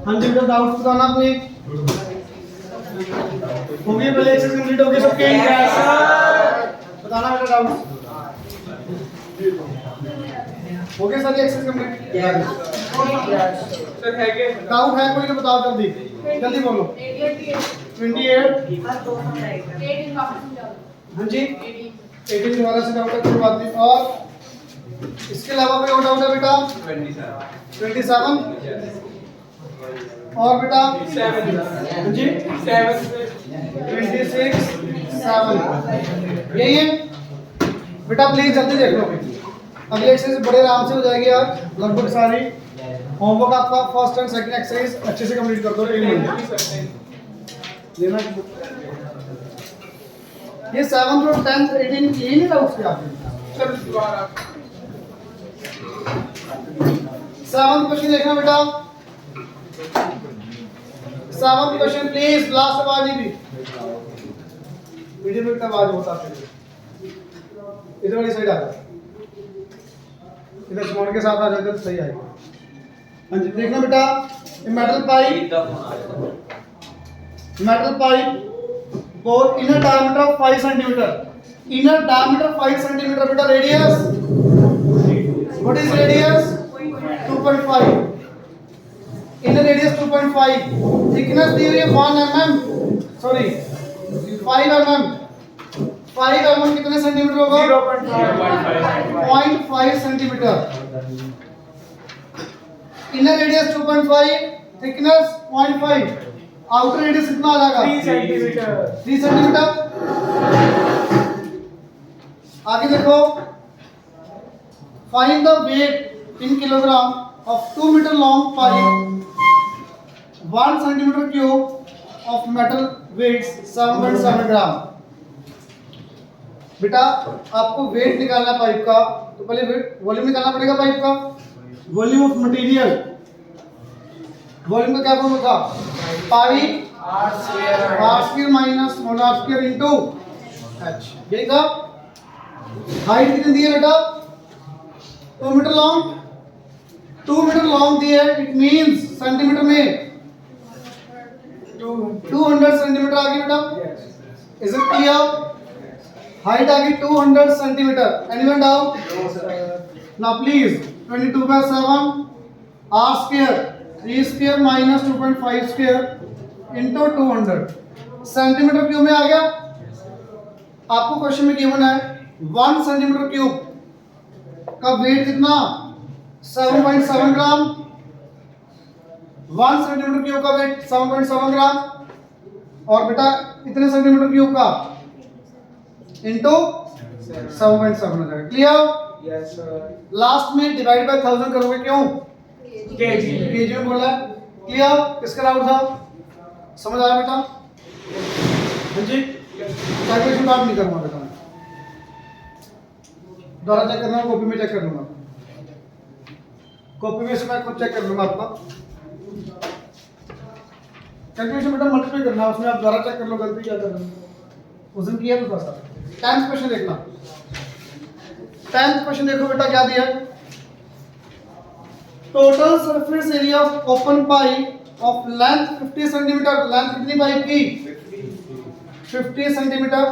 हाँ जी बेटा डाउट बताना अपने हो गई पहले एक्सरसाइज कंप्लीट हो गई सबके बताना बेटा डाउट हो गए सारी एक्सरसाइज कंप्लीट सर है के डाउट है कोई तो बताओ जल्दी जल्दी बोलो 28 हाँ जी 18 दोबारा से डाउट है कोई बात नहीं और इसके अलावा कोई और डाउट है बेटा 27 और बेटा 7 जी 7 26 7 यही है बेटा प्लीज जल्दी देख लो अगले एक्सरसाइज बड़े आराम से हो जाएगी आज लगभग सारी होमवर्क आपका फर्स्ट एंड सेकंड एक्सरसाइज अच्छे से कंप्लीट कर दो लेना ये 7th और 10th 18 ये नहीं डाउट्स क्या चलो दोबारा 7th क्वेश्चन देखना बेटा 7th क्वेश्चन प्लीज लास्ट आवाज ही भी वीडियो में आवाज होता है इधर वाली साइड आ जाओ इधर स्मॉल के साथ आ जाओ तो सही आएगा हाँ जी देखना बेटा मेटल पाइप और inner diameter of 5 centimetre inner diameter 5 centimetre बेटा radius what is radius 2.5 inner radius 2.5 thickness दी हुई है 1 mm सॉरी 5 mm 5 mm कितने सेंटीमीटर होगा 0.5 centimetre inner radius 2.5 thickness 0.5 outer radius कितना आ जाएगा 3 सेंटीमीटर आगे देखो find the weight in kilogram of 2 metre long pipe 1 centimetre cube of metal weights 7.7 ग्राम बेटा आपको वेट निकालना पाइप का तो पहले वेट वॉल्यूम निकालना पड़ेगा पाइप का वॉल्यूम ऑफ मटेरियल वॉल्यूम का क्या फॉर्मूला था पाई r square minus small r square into h यही था हाइट कितनी दी है बेटा 2 मीटर लॉन्ग 2 मीटर लॉन्ग दी है इट मींस सेंटीमीटर में 200 सेंटीमीटर आ गई बेटा इज इट क्लियर हाइट आ गई 200 centimetre anyone doubt now please 22/7 r square 3 square minus 2.5 square into 200 centimetre cube में आ गया आपको क्वेश्चन में गिवन है 1 सेंटीमीटर क्यूब का वेट कितना 7.7 ग्राम 1 सेंटीमीटर क्यूब का वेट 7.7 ग्राम और बेटा इतने सेंटीमीटर क्यूब का इनटू 7.7 हो जाएगा क्लियर यस सर लास्ट में डिवाइड बाय 1000 करोगे क्यों केजी में बोला क्लियर किसका डाउट था समझ आया बेटा हाँ जी कैलकुलेशन डाउट नहीं करूंगा बेटा दोबारा चेक करना कॉपी में चेक कर लूंगा कॉपी में से मैं खुद चेक कर लूंगा आपका कैलकुलेशन बेटा मल्टीप्लाई करना उसमें आप दोबारा चेक कर लो गलती क्या कर रहे हो उस दिन किया तो था 10th क्वेश्चन देखना 10th क्वेश्चन देखो बेटा क्या दिया है total surface area of open pipe of length 50 centimetre length कितनी पाइप की 50 centimetre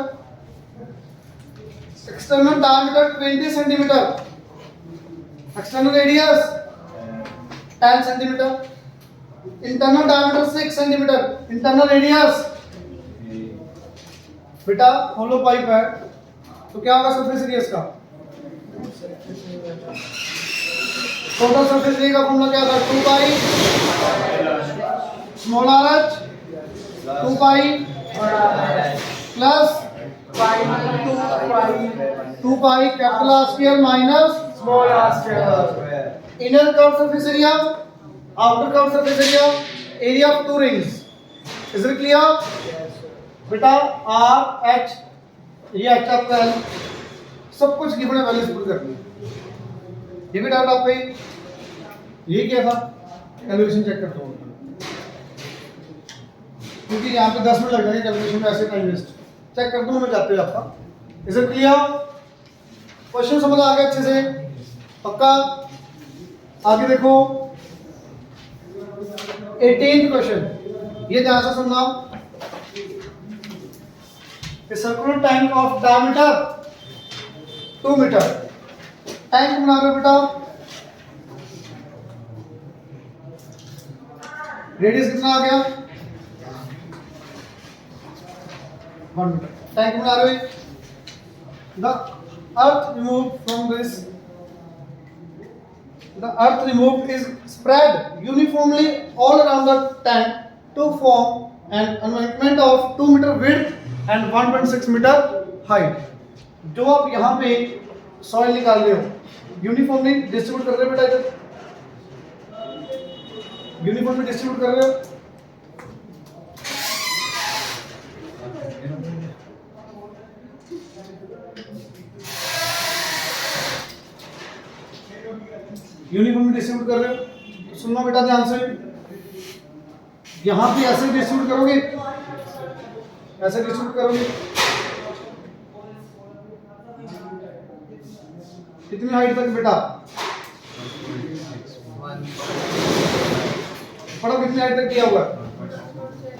external diameter 20 centimetre external radius 10 centimetre internal diameter 6 centimetre internal radius बेटा होलो पाइप है तो क्या होगा सरफेस एरिया इसका टोटल सरफेस एरिया का फॉर्मूला क्या था 2 pi small r h 2 pi plus 2 pi capital R square minus small r square inner curve surface area outer curve surface area of 2 rings is it clear बेटा r h ये h आपका है सब कुछ given है values put करनी ये भी डाउट आपको ये क्या था कैलकुलेशन चेक करता हूँ क्योंकि यहाँ पे 10 मिनट लग जाएंगे कैलकुलेशन में ऐसे टाइम वेस्ट चेक कर दूँ मैं जाते हुए आपका इज इट क्लियर क्वेश्चन समझ आ गया अच्छे से पक्का आगे देखो 18th क्वेश्चन, ये ध्यान से सुनना। A circular tank of diameter 2 metre, tank बना रहे हो बेटा, रेडियस कितना आ गया 1 मीटर, टैंक बना रहे हो। The earth removed is spread uniformly all around the tank to form an embankment of 2 meter width and 1.6 meter height। जो आप यहाँ पे सॉइल निकाल रहे हो यूनिफॉर्मली डिस्ट्रीब्यूट कर रहे हो बेटा, इधर यूनिफॉर्मली डिस्ट्रीब्यूट कर रहे हो। यूनिफॉर्मली डिस्ट्रीब्यूट कर रहे हो, सुनना बेटा ध्यान से, यहां पे ऐसे डिस्ट्रीब्यूट करोगे, ऐसे डिस्ट्रीब्यूट करोगे, कितनी हाइट तक बेटा, पढ़ो कितनी हाइट तक किया हुआ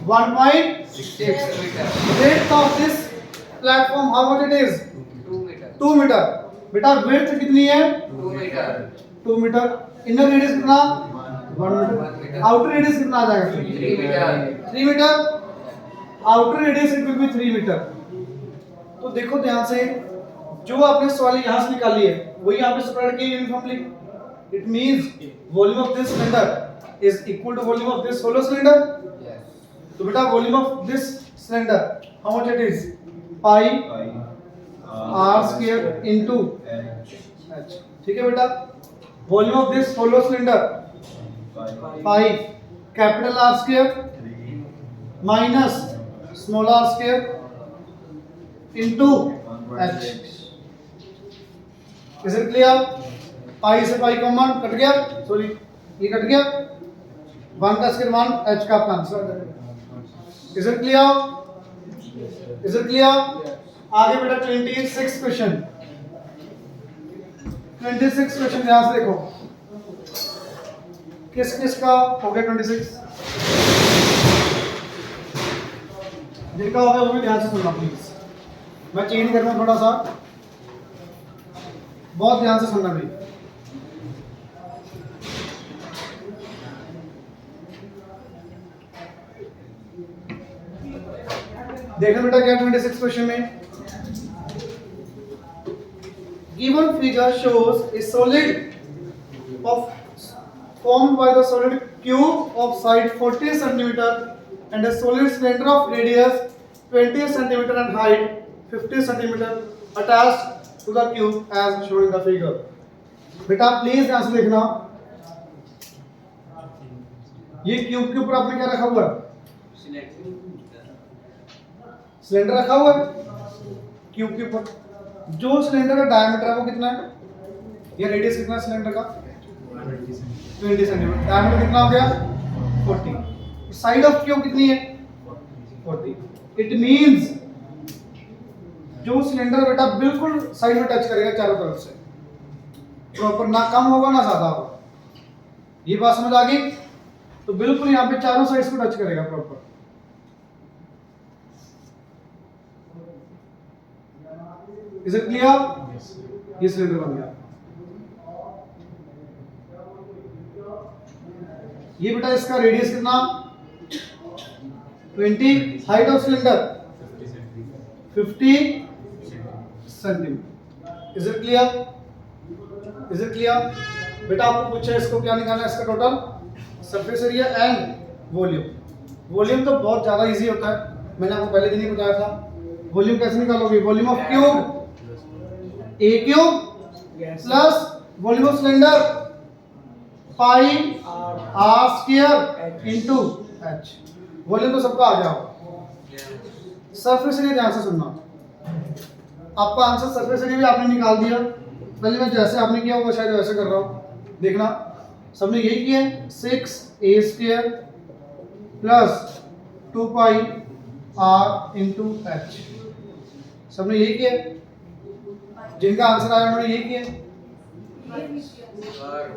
1.6 metre. width of this platform how much it is 2 metre. बेटा width कितनी है 2 मीटर। इनर रेडियस कितना 1 मीटर। आउटर रेडियस कितना आ जाएगा 3 metre. Outer radius it will be 3 metre. तो देखो ध्यान से, जो आपने सॉइल यहां से निकाली है वही यहां पे स्प्रेड की uniformly. It means volume of this cylinder is equal to volume of this hollow cylinder. तो बेटा volume of this cylinder how much it is pi r square into h। ठीक है बेटा, volume of this hollow cylinder pi capital R square minus small r square into h। Is it clear? Pi से pi common cut गया, sorry ये cut गया, 1 का square 1, h का आपका आंसर आ जाएगा। Is it clear? Is it clear? आगे बेटा 26 क्वेश्चन, 26 क्वेश्चन ध्यान से देखो, किस किस का हो गया 26, जिनका हो गया वो भी ध्यान से सुनना प्लीज। मैं चेंज कर रहा हूं थोड़ा सा, बहुत ध्यान से सुनना भी। देखो बेटा क्या 26 क्वेश्चन में, given figure shows a solid of formed by the solid cube of side 40 cm and a solid cylinder of radius 20 cm and height 50 cm attached to the cube as shown in the figure। बेटा please ध्यान से देखना, ये cube के ऊपर आपने क्या रखा हुआ है, सिलेंडर रखा हुआ है क्यूब के ऊपर। जो सिलेंडर का डायमीटर है वो कितना है, या रेडियस कितना है सिलेंडर का 20 सेंटीमीटर, डायमीटर कितना हो गया 40, साइड ऑफ क्यूब कितनी है 40। इट मींस जो सिलेंडर बेटा बिल्कुल साइड में टच करेगा चारों तरफ से, प्रॉपर, ना कम होगा ना ज्यादा होगा। ये बात समझ आ गई? तो बिल्कुल यहाँ पे चारों साइड्स को टच करेगा प्रॉपर। Is it clear? ये सिलेंडर बन गया। ये बेटा इसका रेडियस कितना 20, height of cylinder 50 centimetre. Is it clear? Is it clear? बेटा आपको पूछा है इसको क्या निकालना है, इसका total surface area and volume. Volume तो बहुत ज्यादा इजी होता है, मैंने आपको पहले दिन ही बताया था। वॉल्यूम कैसे निकालोगे, volume of cube A cube plus volume of cylinder pi R square into H. Volume तो सबका आ गया होगा। सरफेस एरिया ध्यान से सुनना, आपका आंसर सरफेस एरिया भी आपने निकाल दिया। पहले मैं जैसे आपने किया होगा शायद वैसे कर रहा हूँ, देखना सबने यही किया है, 6a square plus 2 pi R into H, सबने यही किया। जिनका आंसर आया उन्होंने यही किया,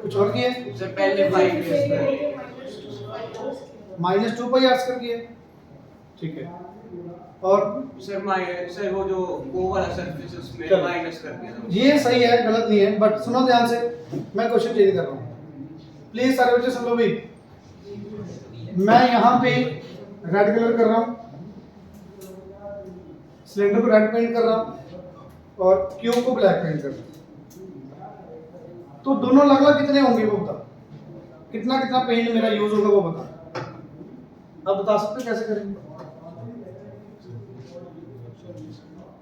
कुछ और किया पहले 5 माइनस 2 पाई आर स्क्वायर की है, ठीक है। और सर वो जो वो वाला सरफेस उसमें चलो। माइनस कर दिया था। ये सही है, गलत नहीं है, बट सुनो ध्यान से, मैं क्वेश्चन चेंज कर रहा हूँ प्लीज सारे बच्चे सुन लो भी। मैं यहाँ पे रेड कलर कर रहा हूँ, सिलेंडर को रेड पेंट कर रहा हूँ और क्यूब को ब्लैक पेंट कर रहा हूँ। तो दोनों अलग अलग कितने होंगे वो बता, कितना कितना पेंट मेरा यूज होगा वो बता। अब बता सकते हो कैसे करेंगे?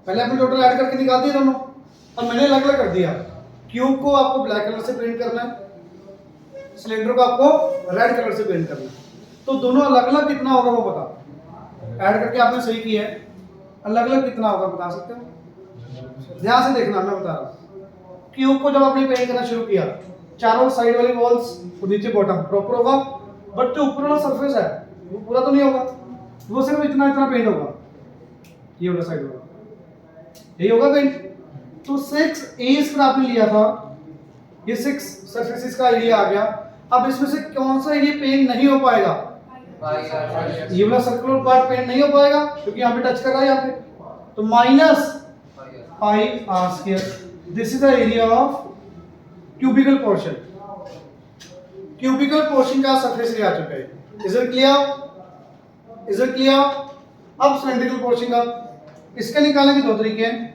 पहले आपने टोटल ऐड करके निकाल दिए दोनों, अब मैंने अलग अलग कर दिया। क्यूब को आपको ब्लैक कलर से पेंट करना है, सिलेंडर को आपको रेड कलर से पेंट करना है, तो दोनों अलग अलग कितना होगा वो बता। ऐड करके आपने सही किया है, अलग अलग कितना होगा बता सकते हो? ध्यान से देखना, मैं बता रहा हूँ। क्यूब को जब आपने पेंट करना शुरू किया, चारों साइड वाली वॉल्स और नीचे बॉटम प्रॉपर होगा, बट जो ऊपर वाला सरफेस है वो पूरा तो नहीं होगा, वो सिर्फ इतना इतना पेंट होगा, ये वाला साइड होगा, यही होगा पेंट। तो 6 एज पर आपने लिया था, ये 6 सरफेसेस का एरिया आ गया। अब इसमें से कौन सा एरिया पेंट नहीं हो पाएगा? ये वाला सर्कुलर पार्ट पेंट नहीं हो पाएगा क्योंकि यहाँ पे टच कर रहा है यहाँ पे, तो minus pi R square. This is the area of cubical portion. Cubical portion का सरफेस एरिया आ चुका है। Is it clear? Is it clear? अब सिलेंड्रिकल पोर्शन का, इसके निकालने के दो तरीके हैं।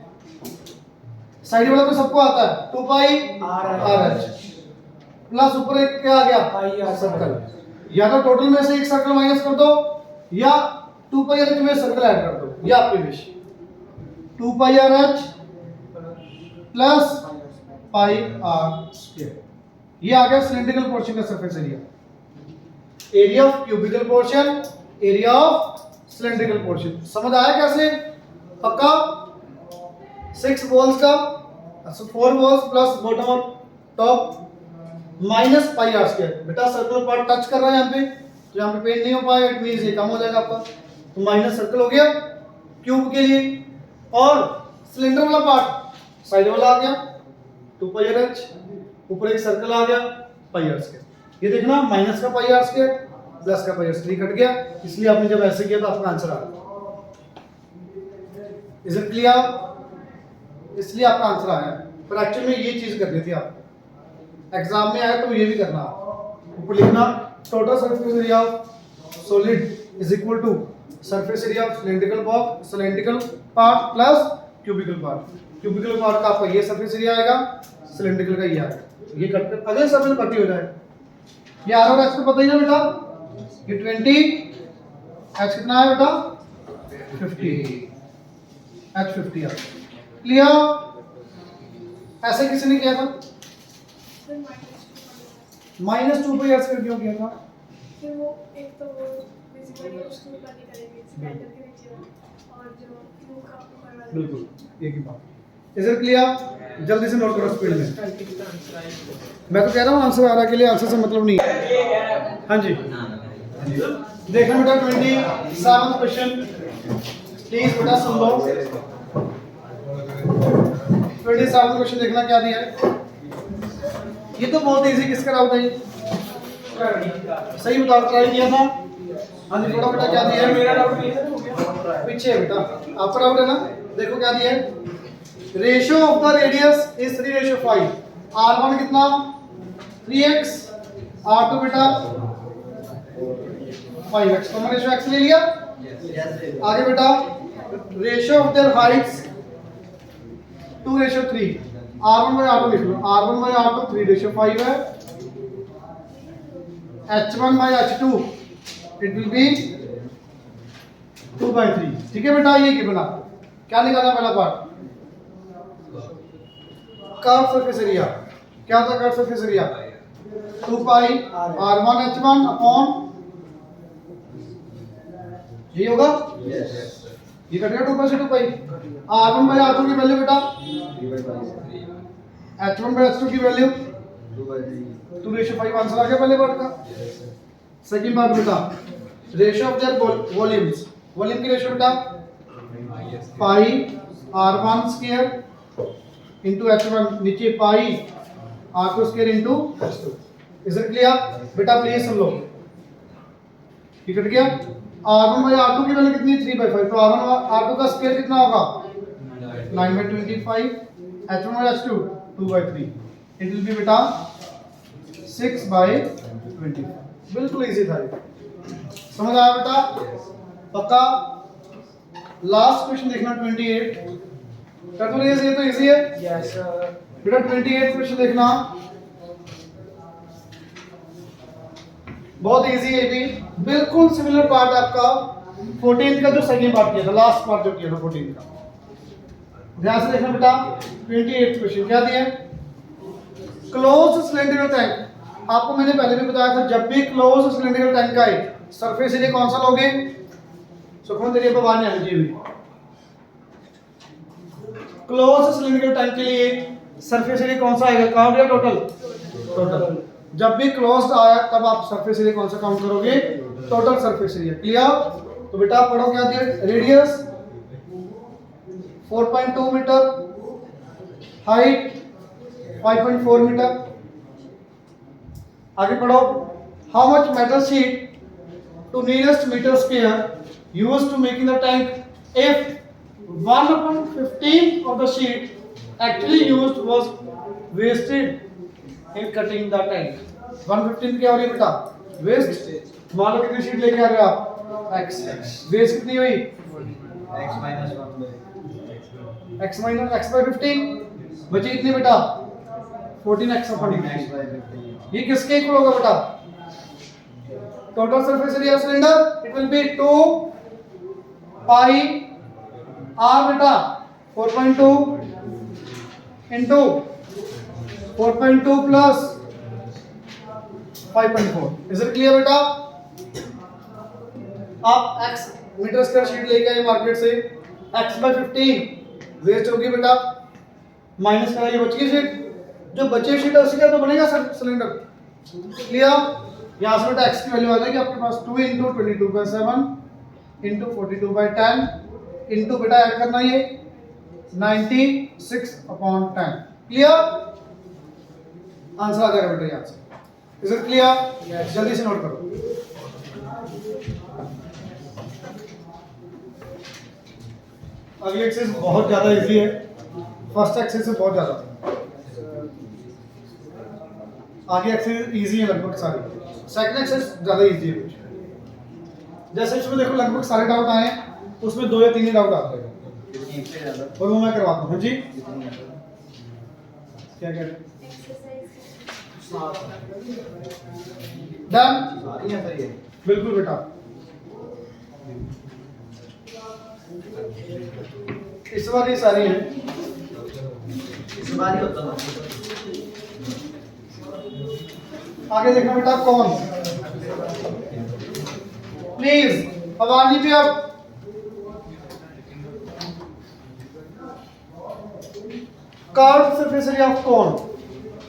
साइड वाला तो सबको आता है, 2 पाई आर एच प्लस ऊपर एक क्या आ गया? पाई आर सर्कल। या तो टोटल में से एक सर्कल माइनस कर दो, या 2 पाई आर एच में सर्कल ऐड कर दो, ये आपकी wish. 2 pi R H plus pi R square, ये आ गया सिलेंड्रिकल पोर्शन का surface area. Area of cubical portion, area of cylindrical portion. समझ आया कैसे? पक्का? 6 वॉल्स का 4 वॉल्स प्लस बॉटम और top minus pi R square. बेटा सर्कुलर पार्ट टच कर रहा है यहाँ पे, तो यहाँ पे पेंट नहीं हो पाएगा, इट मींस ये कम हो जाएगा आपका, तो माइनस सर्कल हो गया क्यूब के लिए। और सिलेंडर वाला पार्ट साइड वाला आ गया 2 पाई आर एच, ऊपर एक सर्कल आ गया पाई आर स्क्वायर। ये देखना माइनस का पाई आर स्क्वायर प्लस का पाई आर स्क्वायर कट गया, इसलिए आपने जब ऐसे किया तो आपका आंसर आ गया। Is it clear? इसलिए आपका आंसर आया, पर एक्चुअली में ये चीज करनी थी आप, एग्जाम में आया तो ये भी करना। ऊपर लिखना total surface area of solid is equal to surface area of cylindrical part plus cubical part. Cubical part का आपका ये सरफेस एरिया आएगा, सिलेंड्रिकल का ये आएगा, ये कट कर अगले सब में कट ही हो जाएगा। ये आर और एच तो पता ही ना बेटा, ये 20, एच कितना है बेटा? 50, एच 50 आ। क्लियर? ऐसे किसी ने किया था? माइनस 2 पाई आर स्क्वायर क्यों किया था? कि वो एक तो वो बेसिकली उसको करनी करेंगे सिलेंडर के नीचे और जो क्यूब का ऊपर वाला। बिल्कुल एक ही बात। Is it clear? जल्दी से नोट करो स्पीड में। मैं तो कह रहा हूँ आंसर आ रहा के लिए आंसर से मतलब नहीं है। हाँ जी देखो बेटा 27 क्वेश्चन प्लीज बेटा सुन लो। 27 क्वेश्चन देखना क्या दिया है। ये तो बहुत इजी, किसका डाउट है? सही बताओ, ट्राई किया था। हाँ जी थोड़ा बेटा क्या दिया है? मेरा डाउट नहीं है, पीछे है बेटा, आपका डाउट है ना। देखो क्या दिया है, ratio of the radius is 3:5। r1 कितना? 3x, r2 बेटा 5x, कॉमन रेशियो x ले लिया। आगे बेटा ratio of their Heights 2:3, r1 by r2 लिख लो, r1 by r2 3:5 है, h1 by h2 it will B 2/3। ठीक है बेटा, ये गिवन आपको क्या निकालना पहला पार्ट? Curve surface area. क्या होता है कर्व सरफेस एरिया? 2 पाई r1 h1 अपॉन, ये होगा ये कटेगा 2 पाई से 2 पाई। r1 by r2 की वैल्यू बेटा h1 by h2 की वैल्यू 2:5 आंसर आ गया पहले पार्ट का। सेकंड पार्ट बेटा ratio of their volumes, volume की रेशियो बेटा पाई r1 स्क्वायर इनटू h1, नीचे पाई r2 square into h2। Is it clear? बेटा प्लीज सुन लो, ये कट गया। R1 बाई R2 की वैल्यू कितनी है 3/5, तो R1 R2 का स्क्वायर कितना होगा 9/25, H1 by H2 2/3, it will be बेटा 6/20। बिल्कुल इजी था ये, समझ आया बेटा? पक्का? लास्ट क्वेश्चन देखना 28। कर तो ये तो इजी है यस सर। बेटा। 28 क्वेश्चन देखना, बहुत इजी है भी, बिल्कुल सिमिलर पार्ट आपका 14 का जो सेकंड पार्ट किया था, लास्ट पार्ट जो किया था 14 का। ध्यान से देखना बेटा। 28 क्वेश्चन क्या दिया? Close cylindrical tank. आपको मैंने पहले भी बताया था, जब भी क्लोज सिलेंडरिकल टैंक का है सरफेस एरिया कौन सा लोगे? सुखमन तेरी पर बात नहीं आनी चाहिए। क्लोज सिलेंडरिकल टैंक के लिए सरफेस एरिया कौन सा आएगा, काउंट या टोटल? टोटल। जब भी क्लोज्ड आया तब आप सरफेस एरिया कौन सा काउंट करोगे? Total surface area. क्लियर? तो बेटा पढ़ो क्या दिया? Radius 4.2 metre, height 5.4 metre. आगे पढ़ो। How much metal sheet to nearest metre square used to making the tank if 1/15 of the sheet actually used was wasted in cutting the tank। 1/15 क्या हो रही है बेटा? वेस्ट। मान लो कितनी शीट लेके आ रहे हो आप? x। वेस्ट कितनी हुई? x minus 1 x minus x by 15 बची कितनी बेटा? 14x upon 15। ये किसके इक्वल होगा बेटा? Total surface area of cylinder it will B 2 pi r बेटा 4.2 into 4.2 plus 5.4। Is it clear बेटा? आप x मीटर स्क्वायर शीट लेके आए मार्केट से, x by 15 वेस्ट होगी बेटा, माइनस करा ये बच गई शीट, जो बचे शीट है उसी का तो बनेगा सिलेंडर। क्लियर? यहाँ से बेटा x की वैल्यू आ जाएगी आपके पास 2 into 22/7 into 42/10 into बेटा ऐड करना ये 96/10। क्लियर? आंसर आ जाएगा बेटा यहाँ से। Is it clear? जल्दी से नोट करो। अगली एक्सरसाइज बहुत ज्यादा इजी है, फर्स्ट एक्सरसाइज से बहुत ज्यादा। आगे एक्सरसाइज इजी है लगभग सारी, सेकंड एक्सरसाइज ज्यादा इजी है। जैसे इसमें देखो लगभग सारे डाउट आए हैं, उसमें 2 या 3 ही डाउट आते हैं और वो मैं करवाता हूँ। हाँ जी क्या कह रहे हैं? डन? बिल्कुल बेटा। इस बार ये सारी हैं। आगे देखना बेटा कौन, प्लीज अवानी भी आप कर्व सरफेस एरिया ऑफ कौन,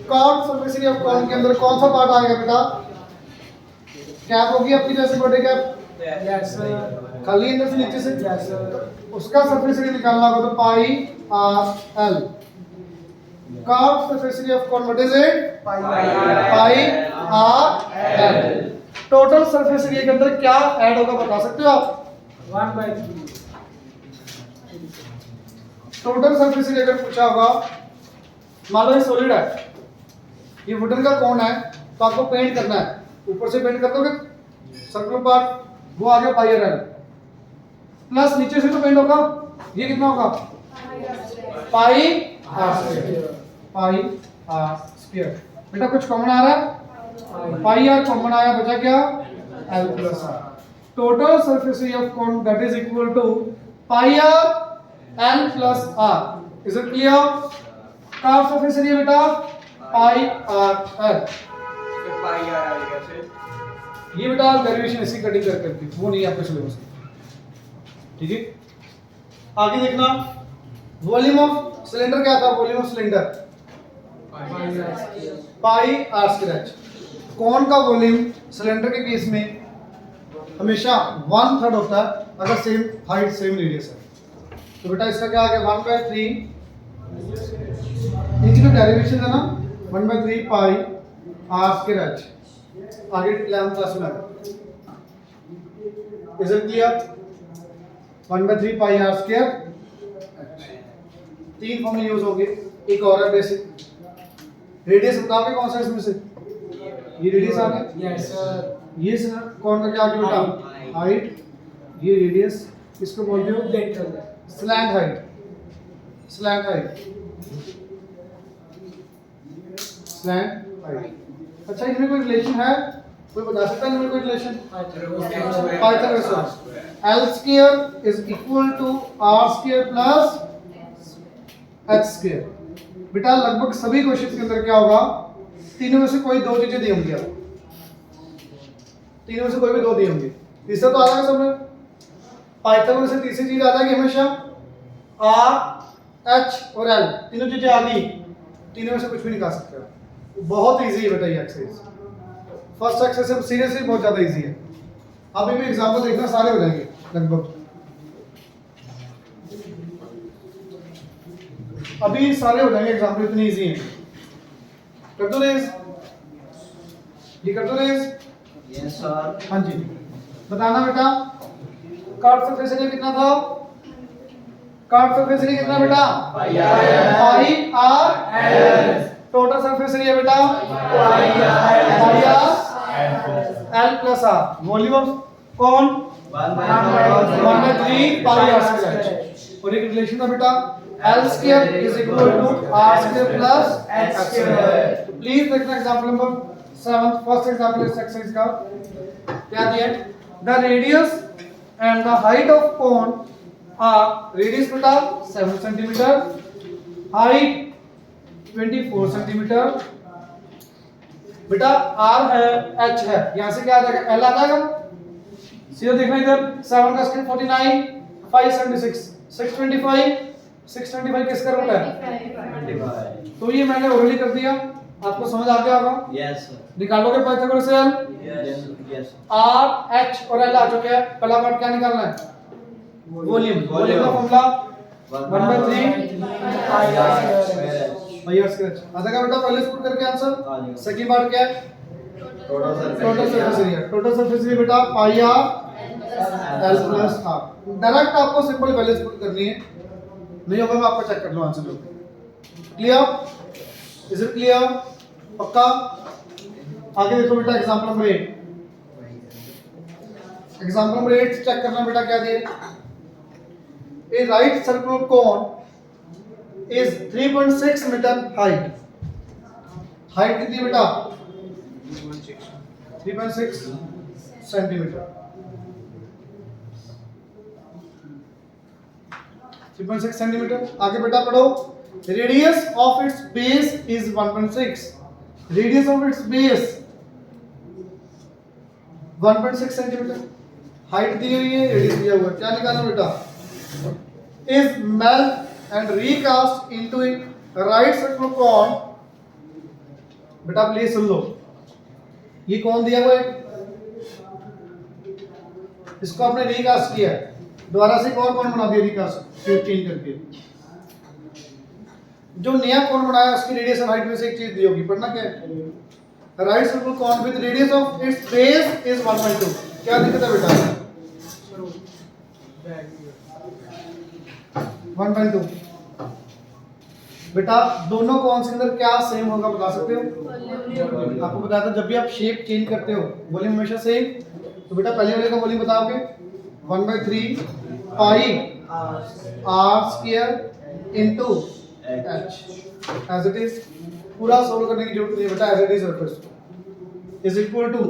कर्व सरफेस एरिया ऑफ कौन के अंदर कौन सा पार्ट आएगा बेटा? कैप होगी आपकी जैसे बॉडी कैप, यस सर। खाली अंदर से नीचे से, यस सर। उसका सरफेस एरिया निकालना होगा तो pi R L. Curve surface area of कौन what is it? Pi R L. Total surface area के अंदर क्या ऐड होगा बता सकते हो आप? 1/3। टोटल सरफेस एरिया अगर पूछा होगा, मान लो ये सॉलिड है, ये वुडन का कौन है, तो आपको पेंट करना है, ऊपर से पेंट कर दोगे सर्कुलर पार्ट, वो आ गया पाई आर एल, प्लस नीचे से तो पेंट होगा, ये कितना होगा? Pi R square. Pi R square. बेटा कुछ कॉमन आ रहा है? पाई आर कॉमन आया, बचा क्या? L plus R. Total surface area of cone that is equal to pi R L plus R. Is it clear? Curve surface area बेटा pi R L. फिर पाई are आ गया से ये बेटा डेरिवेशन इसी कटिंग कर करके, वो नहीं आपके सिलेबस में, ठीक है? आगे देखना, वॉल्यूम ऑफ सिलेंडर क्या था? Volume of cylinder pi R square. कौन का वॉल्यूम सिलेंडर के केस में हमेशा 1/3 होता है अगर सेम हाइट सेम रेडियस है। तो बेटा इसका क्या आ गया? 1/3, नीचे जो डेरिवेशन है ना 1/3 पाई आर स्क्वायर। आगे 11th क्लास में आएगा। Is it clear? 1/3 pi R square. तीन फॉर्मूले यूज होंगे, एक और है बेसिक। रेडियस बताओगे कौन सा इसमें से? ये रेडियस आ गया। Yes, sir. ये सर कौन का क्या आगे बेटा? हाइट। ये रेडियस इसको बोलते हो Lateral. Slant height. Slant height. Slant height. अच्छा, इनमें कोई रिलेशन है? कोई बता सकता है इनमें कोई relation? Pythagoras. L square is equal to R square plus H square। बेटा लगभग सभी क्वेश्चंस के अंदर क्या होगा? तीनों में से कोई दो चीजें दी होंगी आपको। तीनों में से कोई भी दो दी होंगी। तीसरा तो आ जाएगा सब में। पाइथागोरस से तीसरी चीज आ जाएगी हमेशा R, H और L। तीनों चीजें आ गई, तीनों में से कुछ भी निकाल सकते हो। बहुत इजी है बेटा ये एक्सरसाइज। फर्स्ट एक्सरसाइज सीरियसली बहुत ज्यादा इजी है। अभी भी एग्जांपल देखना, सारे हो जाएंगे लगभग। अभी सारे हो जाएंगे एग्जांपल, इतनी इजी है। कर दो रेस, ये कर दो रेस। Yes, sir. हाँ जी, बताना बेटा कार्ड सरफेस एरिया कितना था? कार्ड सरफेस एरिया कितना बेटा? Pi R L. Total surface area बेटा pi R L plus R. Volume of कौन? 1/3 पाई आर स्क्वायर। और एक रिलेशन था बेटा L square is equal to R square plus H square। Please देखना example number 7, first example इस exercise का। क्या दिया है? The radius and the height of cone R, radius बेटा 7 सेंटीमीटर, हाइट 24 सेंटीमीटर। बेटा R है, H है, यहां से क्या आ जाएगा? L आ जाएगा। सीधा देखना इधर, 7 का स्क्वायर 49, 576, 625। 625 किसका रूट है? 25. तो ये मैंने ओरली कर दिया, आपको समझ आ गया होगा। Yes, sir. निकालोगे पाइथागोरस से L। Yes, yes. R, H और L आ चुके हैं। पहला पार्ट क्या निकालना है? वॉल्यूम। वॉल्यूम का formula 1/3 pi R square. Pi R square. आ जाएगा बेटा, पहले पुट करके आंसर। आ जाएगा। सेकंड पार्ट क्या है? Total total surface area. Total surface area बेटा pi R L plus R. Direct आपको सिंपल वैल्यूज पुट करनी है, नहीं होगा मैं आपको चेक कर लूं आंसर लो। क्लियर? Is it clear? पक्का? आगे देखो बेटा example number 8। Example number 8 check करना बेटा क्या दिया? A right circular cone is 3.6 metre height. Height कितनी बेटा? 3.6 सेंटीमीटर। 3.6 सेंटीमीटर। आगे बेटा पढ़ो। Radius of its base is 1.6। Radius of its base 1.6 centimetre. Height दी हुई है, रेडियस दिया हुआ है। क्या निकालना बेटा? Is melt and recast into right circular cone. बेटा प्लीज सुन लो, ये कौन दिया हुआ है? इसको आपने रीकास्ट किया है, दोबारा से एक और कौन बना दिया रीकास्ट चेंज करके। जो नया कौन बनाया उसकी रेडियस और हाइट में से एक चीज दी होगी, पढ़ना क्या है? Right circular cone with radius of its base is 1.2। क्या दिक्कत है बेटा? 1.2। बेटा दोनों कौन से अंदर क्या सेम होगा बता सकते हो? आपको बताया था जब भी आप शेप चेंज करते हो वॉल्यूम हमेशा सेम। तो बेटा पहले वाले का वॉल्यूम बताओगे 1/3 pi R square into H as it is. पूरा सॉल्व करने की जरूरत नहीं है बेटा, एज इट इज रखो इसको। इज इक्वल टू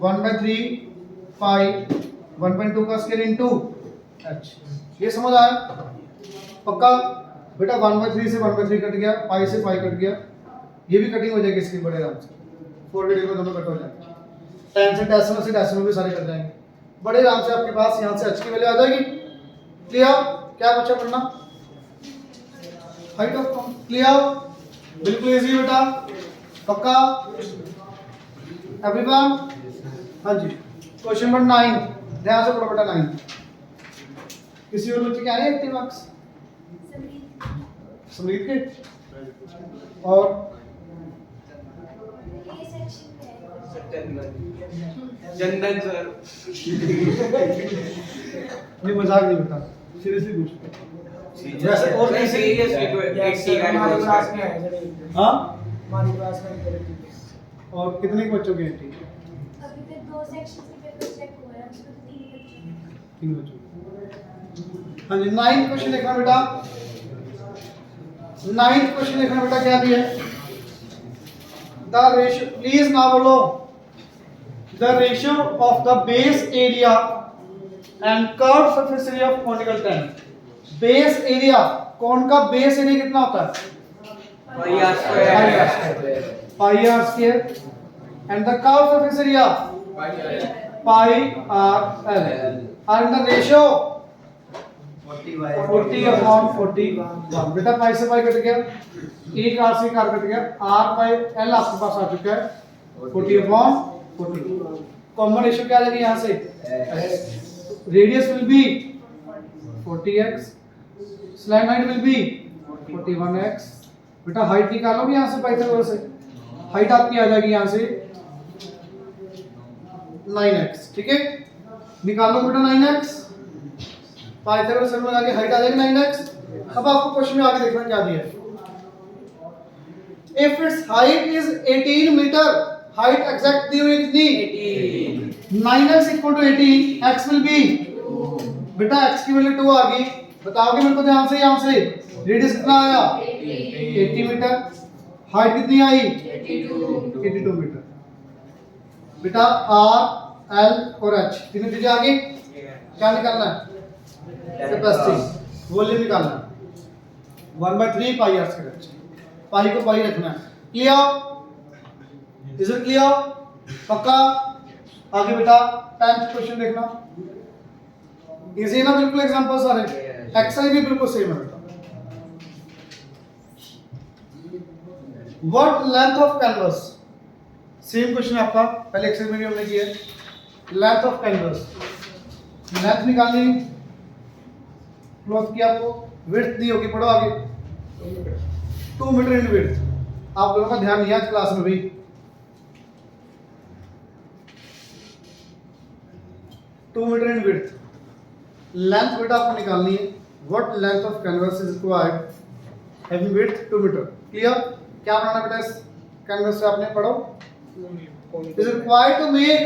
1/3 पाई 1.2 का स्क्वायर इनटू एच। ये समझ आया? पक्का? बेटा 1/3 से 1/3 कट गया, पाई से पाई कट गया, ये भी कटिंग हो जाएगी इसकी बड़े आराम से। 4 डिग्री में दोनों कट हो जाएंगे। 10 से डेसिमल भी सारे कट जाएंगे बड़े आराम से। आपके पास यहाँ से h की वैल्यू आ जाएगी। क्लियर? क्या बचा पढ़ना? Height of cone. क्लियर? बिल्कुल इजी बेटा, पक्का? एवरीवन? हाँ जी। क्वेश्चन नंबर 9 ध्यान से पढ़ो बेटा। 9 किसी और बच्चे के आए 80 मार्क्स? समरीत के और चंदन सर। ये मजाक नहीं बेटा, सीरियसली पूछ। वैसे और किसी सीरियसली कोई एक सी गाड़ी हमारी बोल क्लास सकते में हैं। है सर। हाँ, हमारी क्लास में है। और कितने बच्चों के हैं ठीक? अभी तक 2 सेक्शन के पेपर चेक हुए हैं, उसमें 3 बच्चे हैं। 3 बच्चों। हाँ जी, 9th क्वेश्चन देखना बेटा। 9th क्वेश्चन देखना बेटा, क्या दिया है? द रेशियो, प्लीज ना बोलो। The ratio of the base area and curve surface area of conical tent. Base area, कौन का बेस एरिया कितना होता है? Pi R square. Pi R square. And the curve surface area pi R L. और the ratio 40 upon 41। बेटा पाई से pi cut गया, एक आर से कार कट गया, आर बाई एल आपके पास आ चुका है 40 अपॉन 40। कॉमन रेशियो क्या आ जाएगा यहाँ से? Radius will B 40x, slant height will be 41x। बेटा हाइट निकालोगे यहाँ से पाइथागोरस से, हाइट आपकी आ जाएगी यहाँ से 9x। ठीक है, निकालो बेटा 9x, पाइथागोरस से लगा के हाइट आ जाएगी 9x। अब आपको क्वेश्चन में आगे देखना क्या दिया है। If its height is 18 metre, height exact दी हुई है कितनी? 9x equal to 18, x will be, बेटा x की वैल्यू 2 आ गई। बताओगे मेरे को ध्यान से, यहाँ से रेडियस कितना आया? 80 मीटर। हाइट कितनी आई? 82 मीटर। बेटा r, l और h तीनों चीजें आ गई। क्या निकालना है? कैपेसिटी, वॉल्यूम निकालना है। 1/3 पाई आर स्क्वायर। पाई को पाई रखना है। क्लियर? Is it clear? पक्का? आगे बेटा 10th क्वेश्चन देखना। इजी है ना बिल्कुल, एग्जांपल सारे। एक्सरसाइज भी बिल्कुल सेम है बेटा। What length of canvas, same question है आपका, पहले एक्सरसाइज में भी हमने किया है। लेंथ ऑफ कैनवस, लेंथ निकालनी, क्लॉथ की आपको विड्थ दी होगी, पढ़ो आगे। 2 मीटर इन विड्थ। आप लोगों का ध्यान नहीं है आज क्लास में भी। 2 मीटर इन विड्थ। लेंथ बेटा आपको निकालनी है। What length of canvas is required having width 2 metre. Clear? क्या बनाना बेटा इस कैनवस से, आपने पढ़ो। Is required to make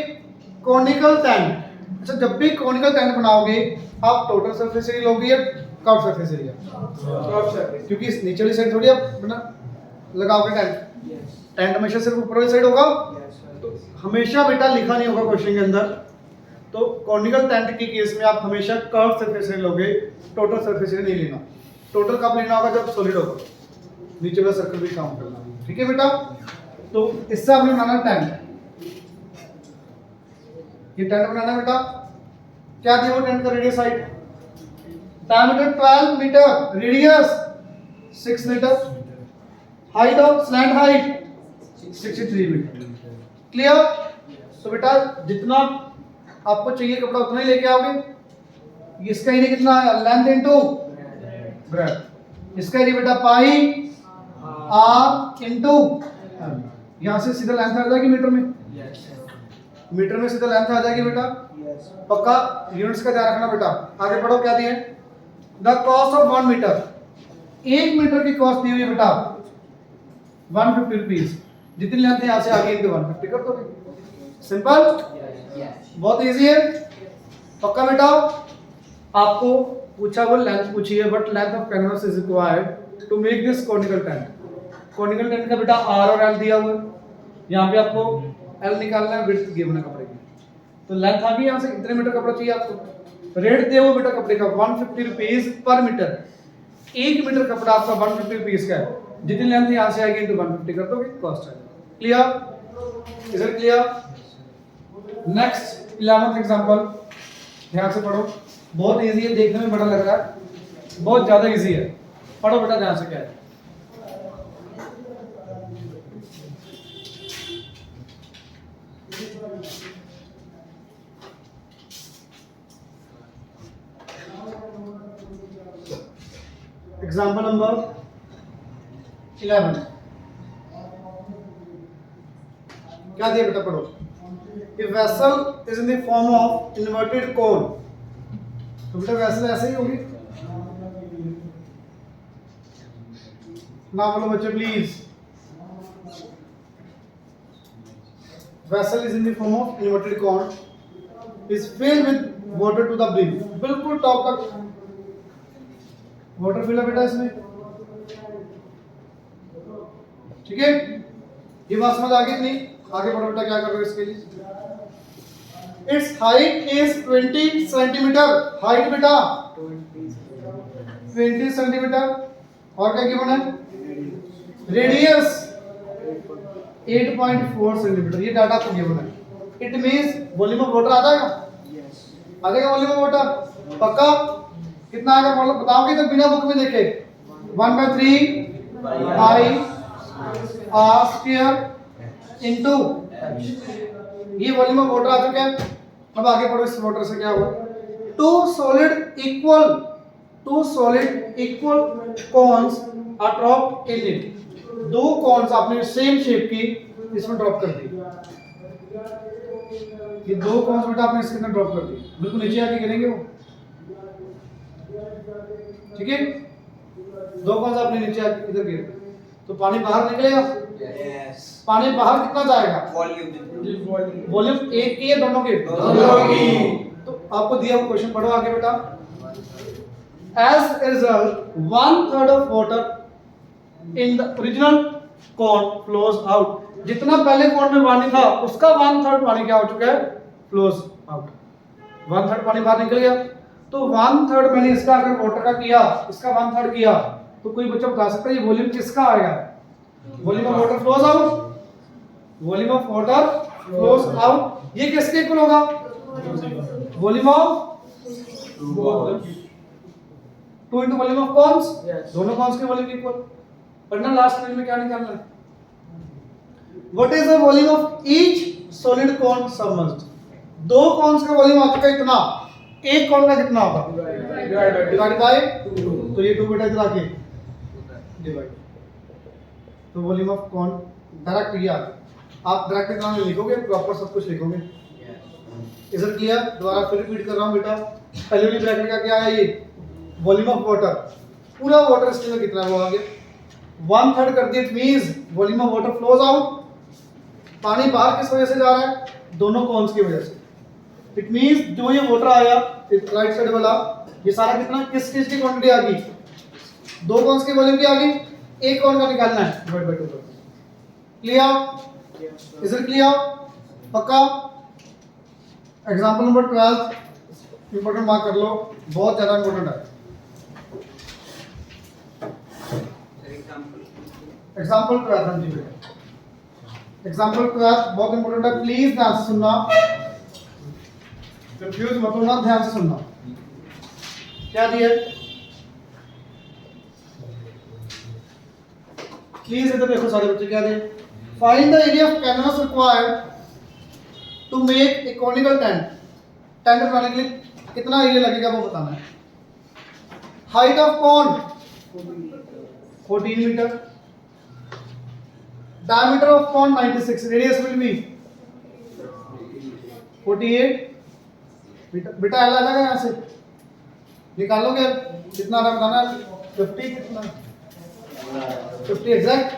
conical tent. अच्छा, जब भी कॉनिकल टेंट बनाओगे आप टोटल सरफेस एरिया लोगे या कर्व सरफेस एरिया? क्योंकि इस नीचे वाली साइड थोड़ी आप बना लगाओगे टेंट। टेंट हमेशा सिर्फ ऊपर वाली साइड होगा। तो हमेशा बेटा लिखा नहीं होगा क्वेश्चन के अंदर, तो कॉनिकल टेंट के केस में आप हमेशा कर्व सरफेस एरिया लोगे, टोटल सरफेस एरिया नहीं लेना। टोटल कब लेना होगा? जब सॉलिड होगा, नीचे वाला सर्कल भी काउंट करना। ठीक है बेटा? तो इससे आपने बनाना टेंट। ये टेंट बनाना है बेटा। क्या दिया वो टेंट का radius, height? Diameter 12 metre, radius 6 metre, height of slant height 63 metre. Clear? तो बेटा जितना आपको चाहिए कपड़ा उतना ही लेके आओगे। इसका एरिया कितना है? Length into breadth. इसका एरिया बेटा पाई आर इनटू एल। यहां से सीधा लेंथ आ जाएगी मीटर में। मीटर में सीधा लेंथ आ जाएगी बेटा। पक्का? यूनिट्स का ध्यान रखना बेटा। आगे पढ़ो, क्या दिए? The cost of 1 metre, 1 metre की कॉस्ट दी हुई है बेटा 150 रुपीज। जितनी लेंथ है यहां से आगे इनटू 150 कर दोगे। सिंपल, बहुत इजी है। पक्का बेटा? आपको पूछा वो लेंथ पूछी है, but length of canvas is required to make this conical tent. Conical tent का बेटा आर और एल दिया हुआ है। यहाँ पे आपको एल निकालना है, विड्थ गिवन है कपड़े की। तो लेंथ आ गई, यहाँ से कितने मीटर कपड़ा चाहिए आपको। रेट दिया हुआ बेटा कपड़े का 150 रुपीज पर मीटर। 1 मीटर कपड़ा आपका 150 रुपीज का है। जितनी लेंथ यहाँ से आएगी इनटू 150 कर दोगे, कॉस्ट आएगा। Clear? Is it clear? Next 11th example, ध्यान से पढ़ो। बहुत इजी है, देखने में बड़ा लग रहा है, बहुत ज्यादा इजी है। पढ़ो बेटा ध्यान से, क्या है? Example number 11। क्या दिया बेटा, पढ़ो। if vessel is in the form of inverted cone, तो बेटा वैसल ऐसे ही होगी ना, बोलो बच्चे please. vessel is in the form of inverted cone is filled with water to the brim, बिल्कुल टॉप तक वाटर फिल है बेटा इसमें, ठीक है। ये बात समझ आ गई नहीं? आगे बढ़ो बेटा, क्या करोगे इसके लिए? Its height is 20 centimetre, height बेटा 20 सेंटीमीटर, और क्या गिवन है? रेडियस 8.4 सेंटीमीटर, ये डाटा आपको गिवन है। It means volume of water आ जाएगा, आ जाएगा वॉल्यूम ऑफ वाटर पक्का? कितना आएगा मतलब बताओगे तो बिना बुक में देखे? 1/3 पाई आर स्क्वायर इनटू, ये वॉल्यूम ऑफ वाटर आ चुका है। अब आगे पढ़ो, इस वाटर से क्या हुआ? Two solid equal cones are dropped in it, दो कॉन्स आपने सेम शेप की इसमें ड्रॉप कर दी। ये दो कॉन्स बेटा आपने इसके अंदर ड्रॉप कर दी, बिल्कुल नीचे आके गिरेंगे वो, ठीक है। दो कॉन्स आपने नीचे आके इधर गिर, तो पानी बाहर निकलेगा। पानी बाहर कितना जाएगा? वॉल्यूम एक की है दोनों की? तो आपको दिया हुआ क्वेश्चन पढ़ो आगे बेटा। As a result 1/3 of water in the original cone flows out, जितना पहले कॉन में पानी था उसका 1/3 पानी क्या हो चुका है? फ्लोज आउट, 1/3 पानी बाहर निकल गया। तो 1/3 मैंने इसका अगर वाटर का किया, इसका 1/3 किया, तो कोई बच्चा बता सकता है ये वॉल्यूम किसका आएगा? Volume of water flows out, volume of water flows out, ये किसके इक्वल होगा? Volume of 2 into volume of cones, दोनों कॉन्स के वॉल्यूम इक्वल। पढ़ना लास्ट पेज में क्या निकालना है? What is the volume of each solid cone submerged, दो कॉन्स का वॉल्यूम आ चुका है इतना, एक कॉन का कितना होगा? डिवाइड बाय 2, तो ये 2 बेटा इधर आके डिवाइड, तो वॉल्यूम ऑफ कॉन डायरेक्ट किया। आप डायरेक्ट इतना नहीं लिखोगे, प्रॉपर सब कुछ लिखोगे। Is it clear? दोबारा फिर रिपीट कर रहा हूं बेटा, पहले वाली ब्रैकेट का क्या है? ये वॉल्यूम ऑफ वाटर, पूरा वाटर इसके अंदर कितना है वो आ गया 1/3 कर दिया। It means volume of water flows out, पानी बाहर किस वजह से जा रहा है? दोनों कॉन्स की वजह से। इट मींस जो ये वाटर आया राइट साइड वाला, ये सारा कितना किस चीज की क्वांटिटी आ गई? दो कॉन्स की वॉल्यूम की आ गई, एक कॉन का निकालना है डिवाइड बाय 2 कर। क्लियर? Is it clear? पक्का? एग्जांपल नंबर 12 इंपॉर्टेंट मार्क कर लो, बहुत ज्यादा इंपॉर्टेंट है। एग्जांपल 12 जी बेटा, एग्जांपल 12 बहुत इंपॉर्टेंट है, प्लीज ध्यान से सुनना, कंफ्यूज मत होना, ध्यान से सुनना। क्या दिया है? प्लीज इधर देखो सारे बच्चे, क्या दिया? Find the area of canvas required to make a conical tent, tent बनाने के लिए कितना एरिया लगेगा वो बताना है। Height of cone 14 metre, diameter of cone 96, radius will be 48 बेटा आ जाएगा यहाँ से निकाल लोगे कितना रहा बताना है? 50 कितना 50 एग्जैक्ट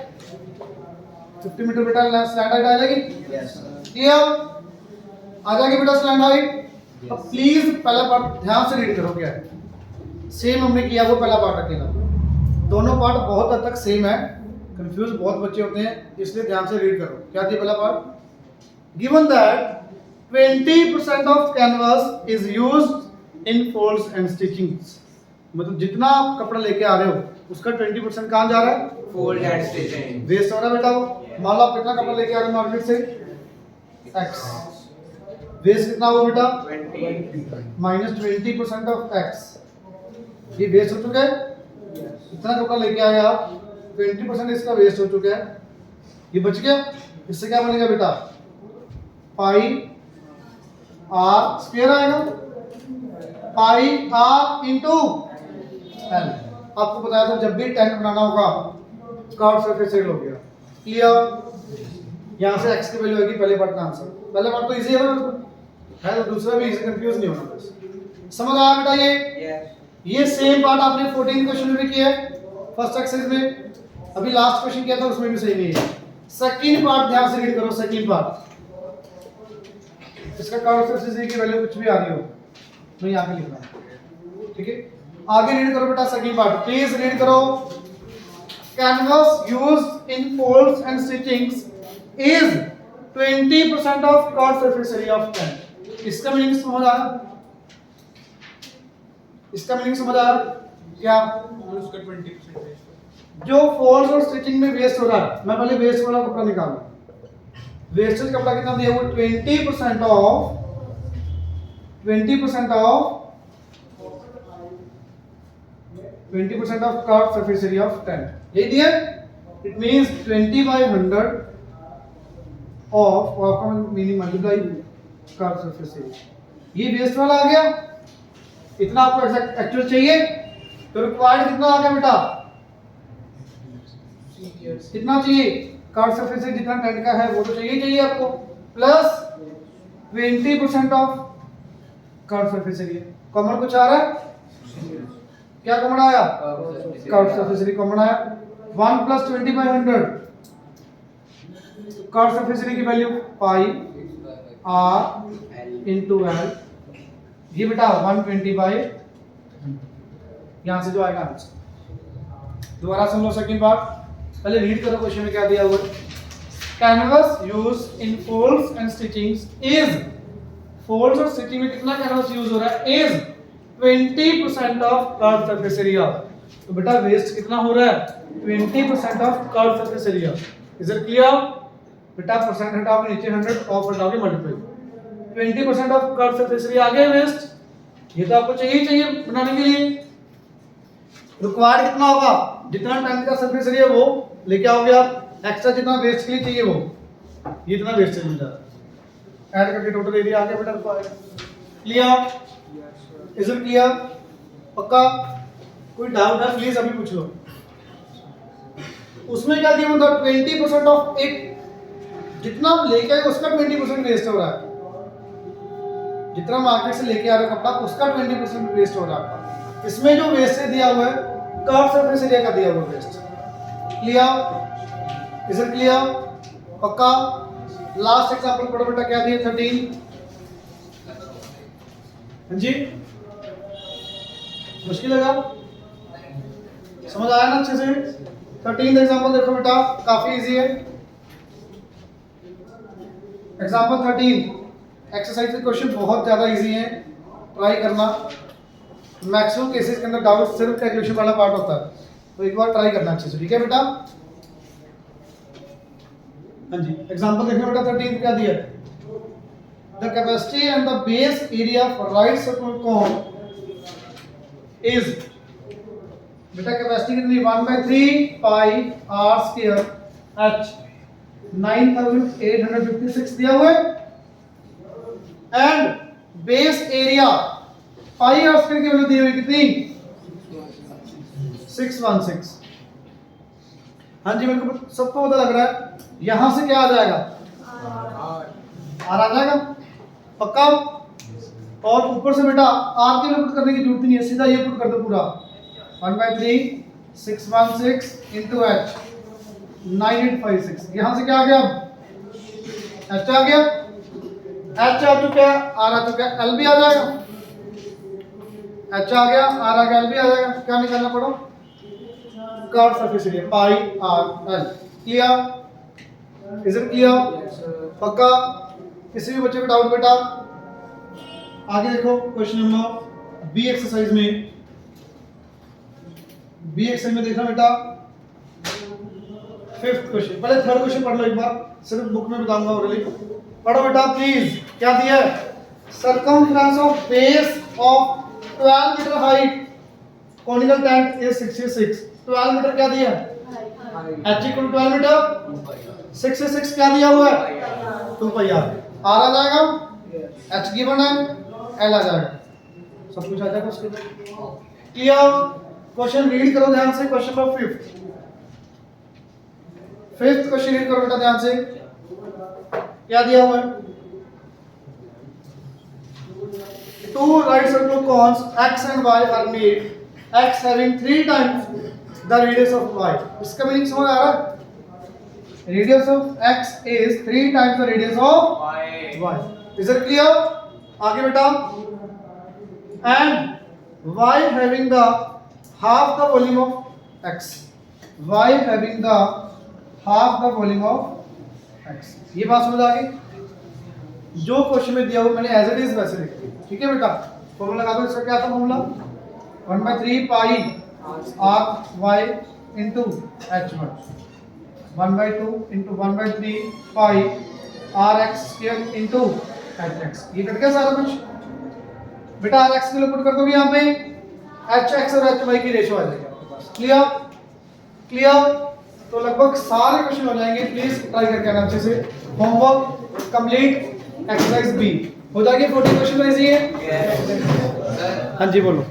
50 मीटर बेटा स्लैंड हाइट आ जाएगी। क्लियर? आ जाएगी बेटा स्लैंड हाइट। अब प्लीज पहला पार्ट ध्यान से रीड करो, क्या है सेम हमने किया वो पहला पार्ट अकेला, दोनों पार्ट बहुत हद तक सेम है, कंफ्यूज बहुत बच्चे होते हैं, इसलिए ध्यान से रीड करो। क्या दिया पहला part? Given that 20% of canvas is used in folds and stitchings, मतलब जितना आप कपड़ा लेके आ रहे हो उसका 20% कहाँ जा रहा है? फोल्ड एंड स्टिचिंग, वेस्ट हो रहा है बेटा वो। मान लो आप कितना कपड़ा लेके आ रहे हो मार्केट से? x, वेस्ट कितना हुआ बेटा? 20% ऑफ x, ये वेस्ट हो चुका है। इतना कपड़ा लेके आया आप, 20% इसका वेस्ट हो चुका है, ये बच गया। इससे क्या बनेगा बेटा? पाई आर स्क्वायर आएगा, पाई आर इंटू एल। आपको बताया था जब भी टेंट बनाना होगा कर्व सरफेस एरिया हो गया। क्लियर? यहाँ से x की वैल्यू आएगी पहले पार्ट का आंसर। पहले पार्ट तो इजी है ना बिल्कुल, है तो दूसरा भी इजी, कंफ्यूज नहीं होना बस। समझ आया बेटा ये सेम पार्ट आपने 14 क्वेश्चन में भी किया है फर्स्ट एक्सरसाइज में, अभी लास्ट क्वेश्चन किया था उसमें भी सेम ही है। सेकंड पार्ट ध्यान से रीड करो, सेकंड पार्ट इसका कर्व सरफेस की वैल्यू कुछ भी आ रही हो नहीं आगे लिखना है, ठीक है। आगे रीड करो बेटा सेकंड पार्ट, प्लीज रीड करो। Canvas used in folds and stitchings is 20% of curve surface area of tent. इसका मीनिंग समझ आया? इसका मीनिंग समझ आया क्या? उसका 20% वेस्ट। जो फोल्ड्स और स्टिचिंग में वेस्ट हो रहा है, मैं पहले वेस्ट वाला कपड़ा निकालूं। वेस्टेज कपड़ा कितना दिया हुआ? 20% of 20% of curve surface area of tent, यही दिया। It means 20/100 of meaning multiply curve surface area. ये वेस्ट वाला आ गया, इतना आपको एग्जैक्ट एक्चुअल चाहिए तो रिक्वायर्ड कितना आ गया बेटा? कितना चाहिए? कर्व सरफेस एरिया जितना टेंट का है वो तो चाहिए आपको, plus 20% of curve surface area. Common कुछ आ रहा है? क्या कॉमन आया? कर्व सरफेस एरिया कॉमन आया। 1 + 20/100 कर्व सरफेस एरिया की value pi r into l, ये बेटा 120/, यहां से जो आएगा आंसर। दोबारा सुन लो सेकंड पार्ट, पहले रीड करो क्वेश्चन में क्या दिया हुआ है। Canvas used in folds and stitchings is, folds और स्टिचिंग में कितना कैनवस यूज हो रहा है? Is 20% of curve surface area. तो बेटा वेस्ट कितना हो रहा है? 20% of curve surface area. Is it clear? बेटा परसेंट हटाओगे नीचे 100, ऑफ हटाओगे multiply, 20% of curve surface area आ गया वेस्ट। ये तो आपको चाहिए बनाने के लिए। रिक्वायर्ड कितना होगा? जितना टेंट का सरफेस एरिया वो लेके आओगे आप, एक्स्ट्रा जितना वेस्ट के लिए चाहिए वो, ये इतना वेस्टेज मिल जाता है, ऐड करके टोटल एरिया आ गया बेटा required. Clear? Is it clear? पक्का? कोई डाउट है प्लीज अभी पूछ लो। उसमें क्या दिया मतलब 20% ऑफ एक, जितना आप लेके आए उसका 20% वेस्ट हो रहा है, जितना मार्केट से लेके आ रहे हो कपड़ा उसका 20% वेस्ट हो रहा है। इसमें जो वेस्ट दिया हुआ है कर्व सरफेस एरिया का दिया हुआ waste. Clear? Is it clear? पक्का? लास्ट एग्जांपल पढ़ो बेटा, क्या दिया? 13। हाँ जी, मुश्किल लगा? समझ आया ना अच्छे से? 13 एग्जांपल देखो बेटा, काफी इजी है। एग्जांपल 13 एक्सरसाइज के क्वेश्चन बहुत ज्यादा इजी हैं, ट्राई करना। मैक्सिमम केसेस के अंदर डाउट सिर्फ कैलकुलेशन वाला पार्ट होता है, तो एक बार ट्राई करना अच्छे से, ठीक है बेटा? हाँ जी, एग्जांपल देखना बेटा 13 क्या दिया है? The capacity and the base area of right circular cone is, बेटा कैपेसिटी कितनी? 1/3 पाई r स्क्वायर h 9856 दिया हुआ है, and base area pi r square की वैल्यू दी हुई कितनी? 616। हाँ जी, मेरे को सबको पता लग रहा है। यहां से क्या आ जाएगा? r आ जाएगा, पक्का? और ऊपर से बेटा r के लिए पुट करने की जरूरत नहीं है, सीधा ये पुट कर दो पूरा 1/3 616 इंटू h 9856। यहां से क्या आ गया? h आ गया, h आ चुका है, r आ चुका है, l भी आ जाएगा। h आ गया, r आ गया, l भी आ जाएगा। क्या निकालना पड़ो? Curve surface area pi r l। Clear? Is it clear? पक्का? किसी भी बच्चे को डाउट बेटा? आगे देखो क्वेश्चन नंबर बी एक्सरसाइज में, बी एक्सरसाइज में देखना बेटा 5th क्वेश्चन। पहले 3rd क्वेश्चन पढ़ लो एक बार, सिर्फ बुक में बताऊंगा ओरली। पढ़ो बेटा प्लीज। क्या दिया है? Circumference of base of 12 metre height conical tent is 66। 12 metre क्या दिया है? h इक्वल 12 मीटर, 66 क्या दिया हुआ है? 2 पाई r। r आ जाएगा, h गिवन है, l आ जाएगा, सब कुछ आ जाएगा उसके अंदर। क्लियर? क्वेश्चन रीड करो ध्यान से, question number 5th question read करो बेटा ध्यान से। क्या दिया हुआ है? Two right circle cones x and y are made. X having 3 times the radius of y. इसका मीनिंग समझ आ रहा है? Radius of x is 3 times the radius of y. Is it clear? आगे बेटा. And y having the half the volume of x. Y having the half the volume of x. ये बात समझ आ गई? जो क्वेश्चन में दिया हुआ मैंने एज इट इज वैसे लिख दिया, ठीक है बेटा। फॉर्मूला लगा दो। इसका क्या था फॉर्मूला? 1/3 पाई r y into h1, 1/2 into 1/3 पाई r x square into h x। ये कट गया सारा कुछ बेटा। r x के लिए पुट कर दोगे यहाँ पे, h x और h y की रेशो आ जाएगी आपके पास। क्लियर? क्लियर? तो लगभग सारे क्वेश्चन हो जाएंगे। प्लीज ट्राई करके आना अच्छे से। Homework complete. एक्सरसाइज बी हो जाएगी। 40 क्वेश्चन इजी है। हाँ जी बोलो।